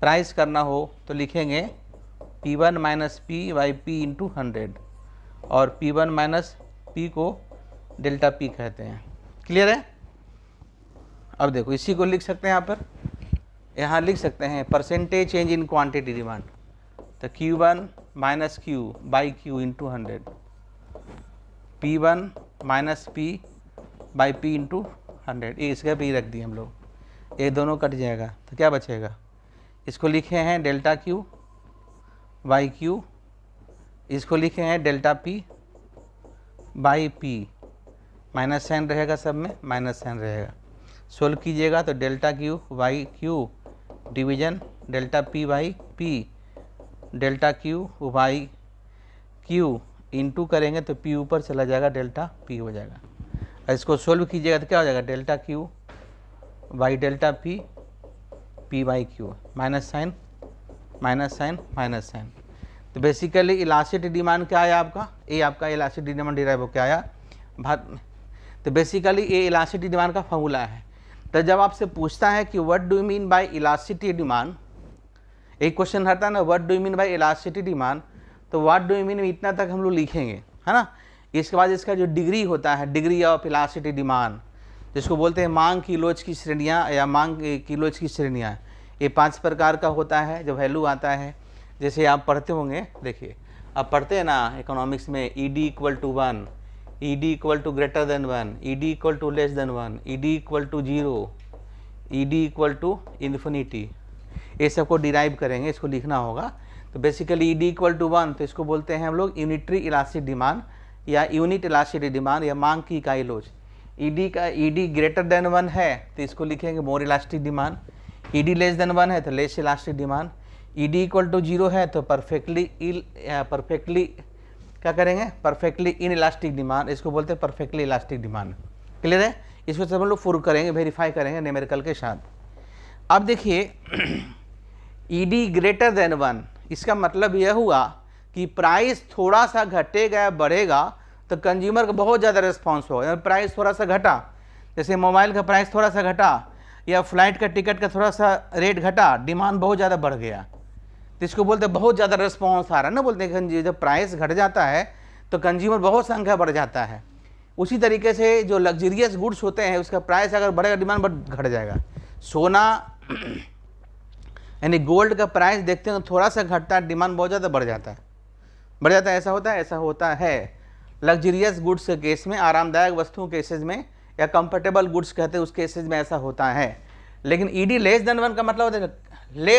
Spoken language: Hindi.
प्राइस करना हो तो लिखेंगे P1 minus P by P into 100 और P1 माइनस पी को डेल्टा P कहते हैं। क्लियर है? अब देखो इसी को लिख सकते हैं यहाँ लिख सकते हैं percentage change in quantity demand, तो Q1 minus Q by Q into 100, P1 minus P by P into 100, ये इसका भी रख दिए हम लोग, ये दोनों कट जाएगा तो क्या बचेगा, इसको लिखे हैं डेल्टा Q बाई क्यू, इसको लिखे हैं delta P by P, minus sign रहेगा, सब में माइनस साइन रहेगा। सोल्व कीजिएगा तो delta Q by Q division delta P by P, delta Q by Q into करेंगे तो P ऊपर चला जाएगा, डेल्टा P हो जाएगा। और इसको सोल्व कीजिएगा तो क्या हो जाएगा, delta Q by delta P, P by Q, minus sign minus sign minus sign. तो बेसिकली इलास्टिसिटी डिमांड क्या आया आपका, ये आपका इलास्टिसिटी डिमांड डिराइव हो क्या आया भाग में। तो बेसिकली ये इलास्टिसिटी डिमांड का फॉर्मूला है। तो जब आपसे पूछता है कि what do you mean by elasticity demand, एक क्वेश्चन रहता है ना what do you mean by elasticity demand, तो व्हाट डू यू मीन इतना तक हम लोग लिखेंगे, है ना। इसके बाद इसका जो डिग्री होता है, डिग्री ऑफ इलास्टिसिटी डिमांड, जिसको बोलते हैं मांग किलोज की श्रेणियाँ या मांग किलोज की श्रेणियाँ, ये 5 प्रकार का होता है। जब वैल्यू आता है, जैसे आप पढ़ते होंगे, देखिए आप पढ़ते हैं ना इकोनॉमिक्स में, ED equal to 1, ED equal to greater than 1, ED equal to less than 1, ED equal to 0, ED equal to infinity, ये सबको डिराइव करेंगे, इसको लिखना होगा। तो बेसिकली ED इक्वल टू 1 तो इसको बोलते हैं हम लोग यूनिटरी इलास्टिक डिमांड या यूनिट इलास्टिसिटी डिमांड या मांग की इकाई लोच। ED ग्रेटर देन 1 है तो इसको लिखेंगे more elastic demand, ED less than 1 है तो less elastic demand, ED equal to 0 है तो परफेक्टली क्या करेंगे, परफेक्टली इन इलास्टिक डिमांड, इसको बोलते हैं परफेक्टली इलास्टिक डिमांड। क्लियर है? इसको सब हम लोग प्रूव करेंगे, वेरीफाई करेंगे न्यूमेरिकल के साथ। अब देखिए ED ग्रेटर देन 1, इसका मतलब यह हुआ कि प्राइस थोड़ा सा घटेगा या बढ़ेगा तो कंज्यूमर का बहुत ज़्यादा रिस्पॉन्स होगा। प्राइस थोड़ा सा घटा, जैसे मोबाइल का प्राइस थोड़ा सा घटा या फ्लाइट का टिकट का थोड़ा सा रेट घटा, डिमांड बहुत ज़्यादा बढ़ गया, तो इसको बोलते हैं बहुत ज़्यादा रिस्पॉन्स आ रहा है ना। बोलते हैं जब प्राइस घट जाता है तो कंज्यूमर बहुत संख्या बढ़ जाता है। उसी तरीके से जो लग्जरियस गुड्स होते हैं उसका प्राइस अगर बढ़ेगा, डिमांड घट जाएगा। सोना यानी गोल्ड का प्राइस देखते हैं तो थोड़ा सा घटता है, डिमांड बहुत ज़्यादा बढ़ जाता है, ऐसा होता है, ऐसा होता है लग्जरियस गुड्स के केस में, आरामदायक वस्तुओं के केसेज में या कंफर्टेबल गुड्स कहते हैं उस केसेज में ऐसा होता है। लेकिन ED लेस देन 1 का मतलब होता है लेस